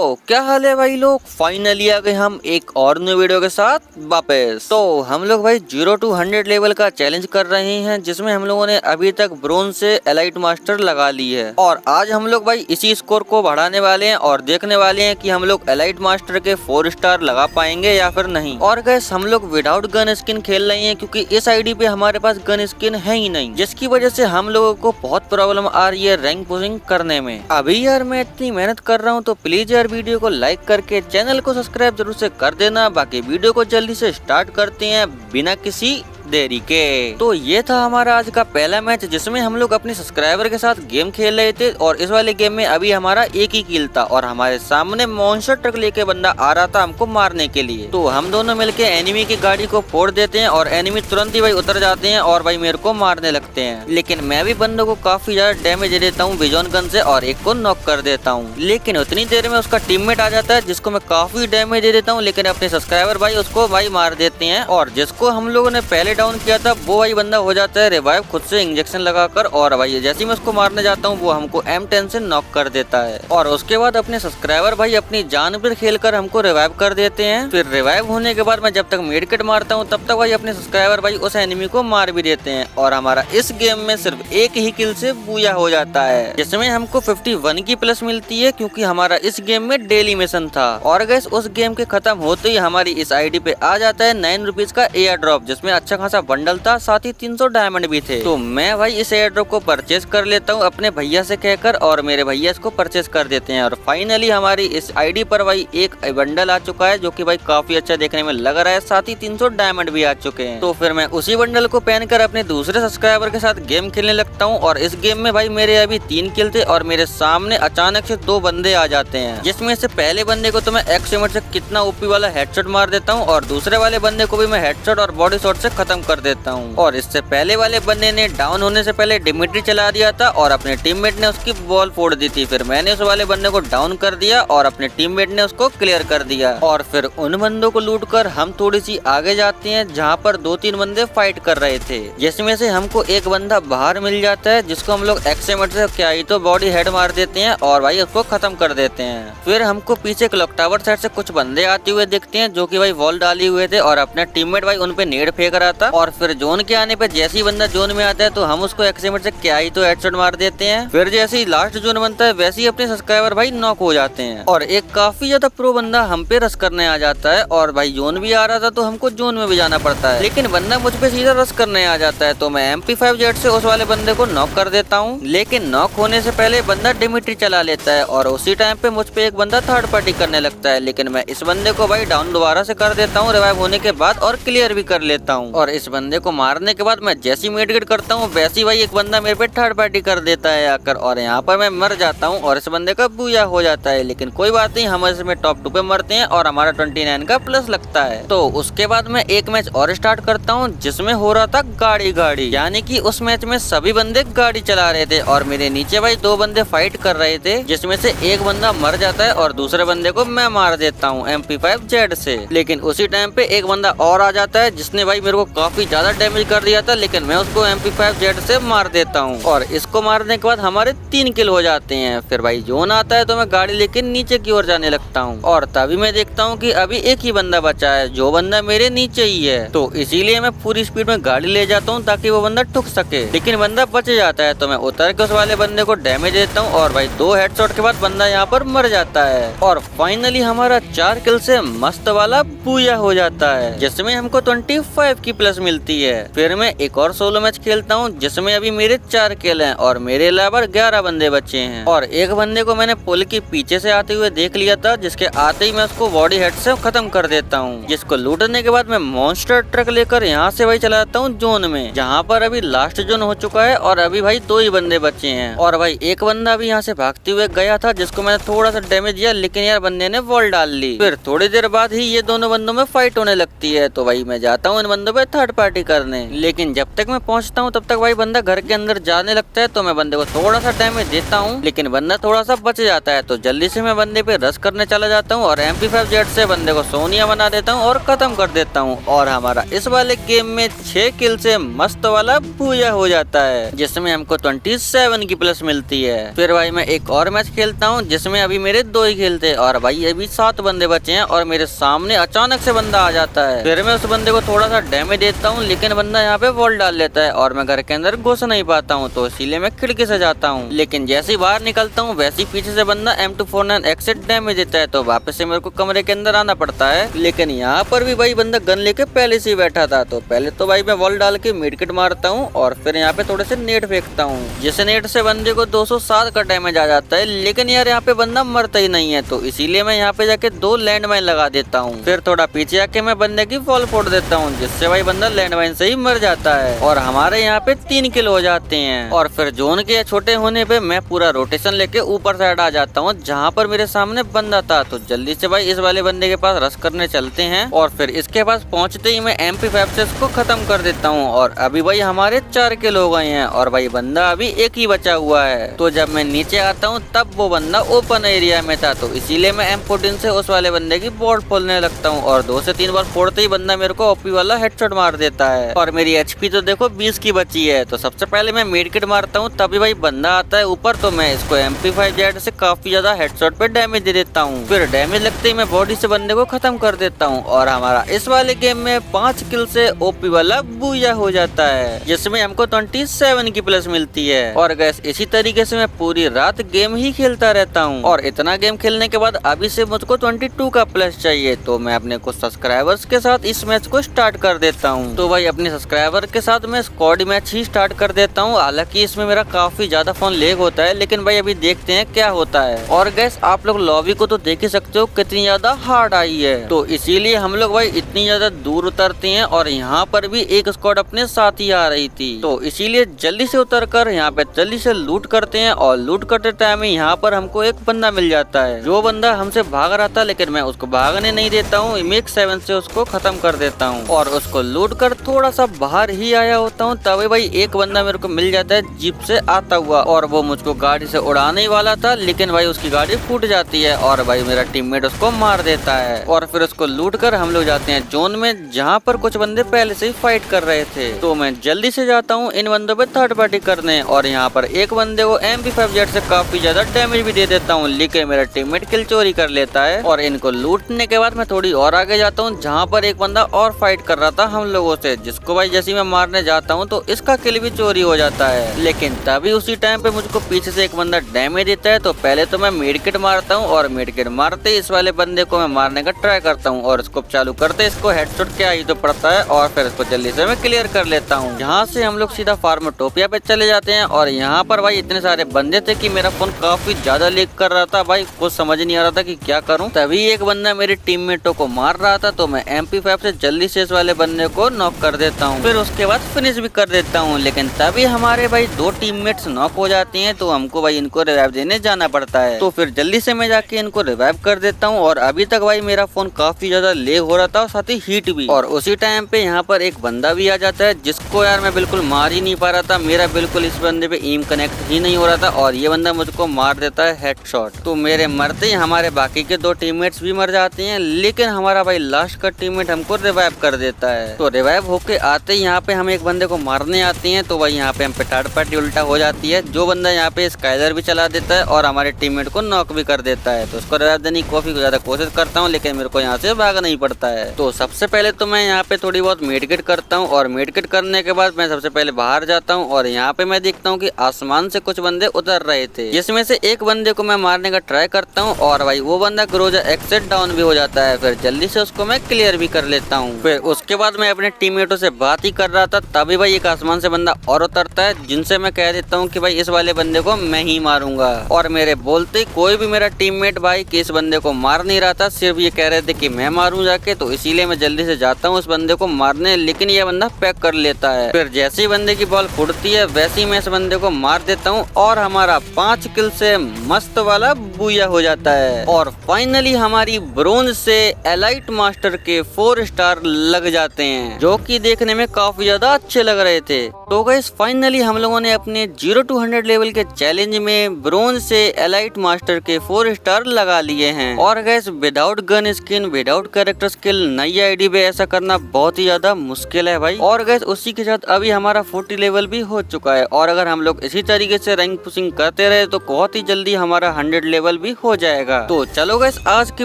तो क्या हाल है भाई लोग, फाइनली आ गए हम एक और न्यू वीडियो के साथ वापस। तो हम लोग भाई 0 to 100 लेवल का चैलेंज कर रहे हैं, जिसमें हम लोगों ने अभी तक ब्रोंज से एलाइट मास्टर लगा ली है। और आज हम लोग भाई इसी स्कोर को बढ़ाने वाले हैं और देखने वाले हैं कि हम लोग एलाइट मास्टर के 4 स्टार लगा पाएंगे या फिर नहीं। और गैस हम लोग विदाउट गन स्किन खेल रहे हैं, क्योंकि इस आईडी पे हमारे पास गन स्किन है ही नहीं, जिसकी वजह से हम लोगों को बहुत प्रॉब्लम आ रही है रैंक पुशिंग करने में। अभी यार मैं इतनी मेहनत कर रहा हूँ, तो प्लीज यार वीडियो को लाइक करके चैनल को सब्सक्राइब जरूर से कर देना। बाकी वीडियो को जल्दी से स्टार्ट करते हैं बिना किसी देरी के। तो ये था हमारा आज का पहला मैच, जिसमें हम लोग अपने सब्सक्राइबर के साथ गेम खेल रहे थे। और इस वाले गेम में अभी हमारा एक ही किल था और हमारे सामने मॉन्स्टर ट्रक लेके बंदा आ रहा था हमको मारने के लिए। तो हम दोनों मिलके एनिमी की गाड़ी को फोड़ देते हैं और एनिमी तुरंत ही भाई उतर जाते हैं और भाई मेरे को मारने लगते हैं। लेकिन मैं भी बंदों को काफी ज्यादा डैमेज दे देता हूँ विजन गन से और एक को नॉक कर देता हूँ। लेकिन उतनी देर में उसका टीममेट आ जाता है, जिसको मैं काफी डैमेज दे देता हूँ। लेकिन अपने सब्सक्राइबर भाई उसको भाई मार देते हैं और जिसको हम लोगों ने पहले डाउन किया था वो भाई बंदा हो जाता है रिवाइव खुद से इंजेक्शन लगाकर। और भाई जैसे ही मैं उसको मारने जाता हूँ वो हमको M10 से नॉक कर देता है। और उसके बाद अपने सब्सक्राइबर भाई अपनी जान पर खेलकर हमको रिवाइव कर देते हैं। फिर रिवाइव होने के बाद मैं जब तक मेडकिट मारता हूँ तब तक भाई अपने सब्सक्राइबर भाई उस एनिमी को मार भी देते हैं। और हमारा इस गेम में सिर्फ एक ही किल से बूया हो जाता है, जिसमें हमको 51 की प्लस मिलती है, क्योंकि हमारा इस गेम में डेली मिशन था। और गैस उस गेम के खत्म होते ही हमारी इस आईडी पे आ जाता है 9 रुपीज का एयर ड्रॉप, जिसमें अच्छा खासा बंडल था, साथ ही 300 डायमंड भी थे। तो मैं भाई इस एयर ड्रॉप को परचेज कर लेता हूँ अपने भैया से कहकर, और मेरे भैया इसको परचेज कर देते हैं। और फाइनली हमारी इस आईडी पर भाई एक बंडल आ चुका है, जो कि भाई काफी अच्छा देखने में लग रहा है, साथ ही 300 डायमंड भी आ चुके हैं। तो फिर मैं उसी बंडल को पहनकर अपने दूसरे सब्सक्राइबर के साथ गेम खेलने लगता हूँ। और इस गेम में भाई मेरे अभी 3 किल थे और मेरे सामने अचानक से 2 बंदे आ जाते हैं, जिसमें से पहले बंदे को तो मैं एक्सएमएट से कितना ओपी वाला हेडशॉट मार देता हूँ और दूसरे वाले बंदे को भी मैं हेडशॉट और बॉडी शॉट से खत्म कर देता हूँ। और इससे पहले वाले बंदे ने डाउन होने से पहले डिमिट्री चला दिया था और अपने टीममेट ने उसकी बॉल फोड़ दी थी। फिर मैंने उस वाले बंदे को डाउन कर दिया और अपने टीममेट ने उसको क्लियर कर दिया। और फिर उन बंदों को लूट कर हम थोड़ी सी आगे जाते हैं, जहाँ पर 2-3 बंदे फाइट कर रहे थे, जिसमें से हमको एक बंदा बाहर मिल जाता है, जिसको हम लोग एक्सएमएट से क्या ही तो बॉडी हेड मार देते हैं और भाई उसको खत्म कर देते हैं। फिर हमको पीछे क्लॉक टावर साइड से कुछ बंदे आते हुए दिखते हैं, जो कि भाई वॉल डाली हुए थे और अपना टीममेट भाई उन पे नेड फेंक रहा था। और फिर जोन के आने पे जैसे ही बंदा जोन में आता है तो हम उसको एक्सएमएट से क्या ही तो हेडशॉट मार देते हैं। फिर जैसे ही लास्ट जोन बनता है वैसे ही अपने सब्सक्राइबर भाई नॉक हो जाते हैं और एक काफी ज्यादा प्रो बंदा हम पे रश करने आ जाता है। और भाई जोन भी आ रहा था तो हमको जोन में भी जाना पड़ता है, लेकिन बंदा मुझ पे सीधा रश करने आ जाता है। तो मैं MP5 से उस वाले बंदे को नॉक कर देता हूँ, लेकिन नॉक होने से पहले बंदा डिमिट्री चला लेता है और उसी टाइम पे मुझ पे एक बंदा थर्ड पार्टी करने लगता है। लेकिन मैं इस बंदे को भाई डाउन दोबारा से कर देता हूँ रिवाइव होने के बाद और क्लियर भी कर लेता हूँ। और इस बंदे को मारने के बाद मैं जैसी मेडकिट करता हूँ वैसी भाई एक बंदा मेरे पे थर्ड पार्टी कर देता है आकर, और यहाँ पर मैं मर जाता हूँ और इस बंदे का बूया हो जाता है। लेकिन कोई बात नहीं, हम इसमें टॉप 2 पे मरते हैं और हमारा 29 का प्लस लगता है। तो उसके बाद मैं एक मैच और स्टार्ट करता हूँ, जिसमें हो रहा था गाड़ी, यानी कि उस मैच में सभी बंदे गाड़ी चला रहे थे और मेरे नीचे भाई 2 बंदे फाइट कर रहे थे, जिसमें से एक बंदा मर जाता है और दूसरे बंदे को मैं मार देता हूँ MP5 से। लेकिन उसी टाइम पे एक बंदा और आ जाता है, जिसने भाई मेरे को काफी ज्यादा डैमेज कर दिया था, लेकिन मैं उसको MP5 से मार देता हूँ। और इसको मारने के बाद हमारे 3 किल हो जाते हैं। फिर भाई जोन आता है तो मैं गाड़ी लेके नीचे की ओर जाने लगता हूँ और तभी मैं देखता हूँ कि अभी एक ही बंदा बचा है, जो बंदा मेरे नीचे ही है। तो इसीलिए मैं पूरी स्पीड में गाड़ी ले जाता हूँ ताकि वो बंदा ठुक सके, लेकिन बंदा बच जाता है। तो मैं उतर के उस वाले बंदे को डैमेज देता हूँ और भाई 2 हेडशॉट के बाद बंदा यहाँ पर मर जाता है। और फाइनली हमारा 4 किल से मस्त वाला बूया हो जाता है, जिसमें हमको 25 की प्लस मिलती है। फिर मैं एक और सोलो मैच खेलता हूँ, जिसमें अभी मेरे 4 किल हैं और मेरे अलावा 11 बंदे बचे हैं। और एक बंदे को मैंने पुल के पीछे से आते हुए देख लिया था, जिसके आते ही मैं उसको बॉडी हेड से खत्म कर देता हूँ। जिसको लूटने के बाद मैं मॉन्स्टर ट्रक लेकर यहाँ से भाई चला जाता हूँ जोन में, जहाँ पर अभी लास्ट जोन हो चुका है और अभी भाई 2 ही बंदे बचे हैं। और भाई एक बंदा भी यहाँ से भागते हुए गया था, जिसको मैंने थोड़ा सा डैमेज दिया, लेकिन यार बंदे ने वॉल डाल ली। फिर थोड़ी देर बाद ही ये दोनों बंदों में फाइट होने लगती है। तो भाई मैं जाता हूँ इन बंदों पे थर्ड पार्टी करने। लेकिन जब तक मैं पहुंचता हूं तब तक भाई बंदा घर के अंदर जाने लगता है, तो मैं बंदे को थोड़ा सा डैमेज देता हूं, लेकिन बंदा थोड़ा सा बच जाता है। तो जल्दी से मैं बंदे पे रश करने चला जाता हूं और MP5 से बंदे को सोनिया बना देता हूं और खत्म कर देता हूं। और हमारा इस वाले गेम में 6 किल से मस्त वाला बूया हो जाता है, जिसमें हमको 27 की प्लस मिलती है। फिर भाई मैं एक और मैच खेलता हूँ जिसमें अभी मेरे 2 ही खेल थे और भाई अभी 7 बंदे बचे हैं और मेरे सामने अचानक से बंदा आ जाता है। फिर मैं उस बंदे को थोड़ा सा डैमेज देता हूँ, लेकिन बंदा यहाँ पे वॉल डाल लेता है और मैं घर के अंदर घुस नहीं पाता हूँ, तो इसीलिए मैं खिड़की से जाता हूँ। लेकिन जैसे ही बाहर निकलता हूँ वैसे ही पीछे से बंदा M249 एक्सेट डैमेज देता है, तो वापस से मेरे को कमरे के अंदर आना पड़ता है। लेकिन यहाँ पर भी भाई बंदा गन लेके पहले से ही बैठा था, तो पहले तो भाई मैं वॉल डाल के मेडकिट मारता हूँ और फिर यहाँ पे थोड़े से नेट फेंकता हूँ, जिस नेट से बंदे को 207 का डैमेज आ जाता है। लेकिन यार यहाँ पे बंदा मरता ही नहीं है, तो इसीलिए मैं यहाँ पे जाके 2 लैंडमाइन लगा देता हूँ। फिर थोड़ा पीछे आके मैं बंदे की वॉल फोड़ देता हूँ, जिससे भाई बंदा लैंडमाइन से ही मर जाता है और हमारे यहाँ पे 3 किल हो जाते हैं। और फिर जोन के छोटे होने पे मैं पूरा रोटेशन लेके ऊपर साइड आ जाता हूँ जहाँ पर मेरे सामने बंदा था। तो जल्दी से भाई इस वाले बंदे के पास रश करने चलते हैं और फिर इसके पास पहुँचते ही मैं MP5 से इसको खत्म कर देता हूँ। और अभी भाई हमारे 4 किल हो गए हैं और भाई बंदा अभी 1 ही बचा हुआ है। तो जब मैं नीचे आता हूँ तब वो बंदा ओपन एरिया में था, तो इसीलिए मैं M14 से उस वाले बंदे की बोर्ड खोलने लगता हूँ और 2 से 3 बार फोड़ते ही बंदा मेरे को ओपी वाला हेडशॉट मार देता है और मेरी HP तो देखो 20 की बची है। तो सबसे पहले मैं मेडकिट मारता हूँ, तभी भाई बंदा आता है ऊपर, तो मैं इसको MP5 से काफी ज्यादा हेडशॉट पे डैमेज दे देता हूँ। फिर डैमेज लगते ही मैं बॉडी से बंदे को खत्म कर देता हूँ और हमारा इस वाले गेम में 5 किल से ओपी वाला बूया हो जाता है, जिसमें हमको 27 की प्लस मिलती है। और गैस इसी तरीके से मैं पूरी रात गेम ही खेलता रहता हूँ और इतना गेम खेलने के बाद अभी से मुझको 22 का प्लस चाहिए, तो मैं अपने कुछ सब्सक्राइबर्स के साथ इस मैच को स्टार्ट कर देता हूँ। तो भाई अपने सब्सक्राइबर के साथ मैं स्क्वाड मैच ही स्टार्ट कर देता हूँ। हालांकि इसमें मेरा काफी ज्यादा फोन लेग होता है, लेकिन भाई अभी देखते हैं क्या होता है। और गैस आप लोग लॉबी को तो देख ही सकते हो कितनी ज्यादा हार्ड आई है, तो इसीलिए हम लोग भाई इतनी ज्यादा दूर उतरते हैं और यहाँ पर भी एक स्क्वाड अपने साथ ही आ रही थी, तो इसीलिए जल्दी से उतर कर यहाँ पे जल्दी से लूट करते हैं। और लूट करते टाइम यहाँ पर हमको एक बंदा मिल जाता है, जो बंदा हमसे भाग रहा था, लेकिन मैं उसको भागने नहीं देता हूँ, MX7 से उसको खत्म कर देता हूँ और उसको लूट कर थोड़ा सा बाहर ही आया होता हूँ, तभी भाई एक बंदा मेरे को मिल जाता है जीप से आता हुआ और वो मुझको गाड़ी से उड़ाने वाला था, लेकिन भाई उसकी गाड़ी फूट जाती है और भाई मेरा टीममेट उसको मार देता है। और फिर उसको लूट कर हम लोग जाते हैं जोन में, जहाँ पर कुछ बंदे पहले से ही फाइट कर रहे थे। तो मैं जल्दी से जाता हूँ इन बंदों पे थर्ड पार्टी करने और यहाँ पर एक बंदे को MP5 से काफी ज्यादा डैमेज भी दे देता हूँ, लेकिन मेरा टीममेट किल चोरी कर लेता है। और इनको लूटने के बाद मैं थोड़ी और आगे जाता हूँ, जहाँ पर एक बंदा और फाइट कर रहा था हम लोगों से, जिसको भाई जैसे मैं मारने जाता हूँ तो इसका किल भी चोरी हो जाता है। लेकिन तभी उसी टाइम पे मुझको पीछे से एक बंदा डैमेज देता है, तो पहले तो मैं मेडकिट मारता हूँ और मेडकिट मारते इस वाले बंदे को मैं मारने का ट्राई करता हूँ और स्कोप चालू करते इसको हेडशॉट क्या ही तो पड़ता है और फिर इसको जल्दी से मैं क्लियर कर लेता हूँ। यहाँ से हम लोग सीधा फार्माटोपिया पे चले जाते हैं और यहाँ पर भाई इतने सारे बंदे थे कि मेरा फोन काफी ज्यादा लीक कर रहा था, भाई कुछ समझ नहीं आ रहा था कि क्या करूँ। तभी एक बंदा मेरे टीममेटों को मार रहा था, तो मैं MP5 से जल्दी से इस वाले बंदे को नॉक कर देता हूँ, फिर उसके बाद फिनिश भी कर देता हूँ। लेकिन तभी हमारे भाई 2 टीममेट्स नॉक हो जाते हैं, तो हमको भाई इनको रिवाइव देने जाना पड़ता है। तो फिर जल्दी से मैं जाके इनको रिवाइव कर देता हूँ और अभी तक भाई मेरा फोन काफी ज्यादा लेग हो रहा था और साथ ही हीट भी। और उसी टाइम पे यहाँ पर एक बंदा भी आ जाता है, जिसको यार मैं बिल्कुल मार ही नहीं पा रहा था, मेरा बिल्कुल इस बंदे पे एम कनेक्ट ही नहीं हो रहा था और ये बंदा मुझको मार देता है हेडशॉट। तो मेरे मरते ही हमारे बाकी के 2 टीममेट्स भी मर जाते हैं, लेकिन हमारा भाई लास्ट का टीममेट हमको रिवाइव कर देता है। तो रिवाइव होके आते ही यहाँ पे हम एक बंदे को मारने आते हैं, तो भाई यहाँ पे हम पे थर्ड पार्टी उल्टा हो जाती है, जो बंदा यहाँ पे स्काइलर भी चला देता है और हमारे टीममेट को नॉक भी कर देता है। तो उसको रिवाइव देने की काफी ज्यादा कोशिश करता हूँ, लेकिन मेरे को यहाँ से भागना ही पड़ता है। तो सबसे पहले तो मैं यहाँ पे थोड़ी बहुत मेडकिट करता हूँ और मेडकिट करने के बाद मैं सबसे पहले बाहर जाता हूँ और यहाँ पे मैं देखता हूँ कि आसमान से कुछ बंदे उतर रहे थे, जिसमें से एक बंदे को मैं मारने का ट्राई करता हूँ और भाई वो बंदा ग्रोजा एक्सेट डाउन भी हो जाता है। फिर जल्दी से उसको मैं क्लियर भी कर लेता हूँ। फिर उसके बाद मैं अपने टीममेटों से बात ही कर रहा था, तभी भाई एक आसमान से बंदा और उतरता है, जिनसे मैं कह देता हूँ कि भाई इस वाले बंदे को मैं ही मारूंगा। और मेरे बोलते ही कोई भी मेरा टीममेट भाई कि इस बंदे को मार नहीं रहा था, सिर्फ ये कह रहे थे कि मैं मारूं जाके, तो इसीलिए मैं जल्दी से जाता हूँ उस बंदे को मारने, लेकिन ये बंदा पैक कर लेता है। फिर जैसे ही बंदे की बॉल फुटती है वैसे ही मैं इस बंदे को मार देता हूँ और हमारा 5 किल से मस्त वाला बूया हो जाता है। और फाइनली हमारी ब्रोंज से एलाइट मास्टर के 4 स्टार लग जाते हैं। हैं, जो कि देखने में काफी ज्यादा अच्छे लग रहे थे। तो गाइस फाइनली हम लोगों ने अपने 0 to 100 लेवल के चैलेंज में ब्रोंज से एलाइट मास्टर के 4 स्टार लगा लिए हैं। और guys without gun skin, without character skill नई आईडी पे ऐसा करना बहुत ही ज्यादा मुश्किल है भाई। और गाइस उसी के साथ अभी हमारा 40 लेवल भी हो चुका है, और अगर हम लोग इसी तरीके से रैंक पुशिंग करते रहे तो बहुत ही जल्दी हमारा 100 लेवल भी हो जाएगा। तो चलो गाइस आज की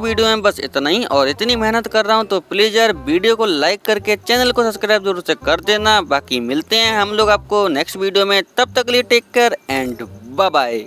वीडियो में बस इतना ही, और इतनी मेहनत कर रहा हूँ तो प्लीज यार वीडियो को लाइक करके चैनल को सब्सक्राइब जरूर से कर देना। बाकी मिलते हैं हम लोग आपको नेक्स्ट वीडियो में, तब तक के लिए take care and bye bye.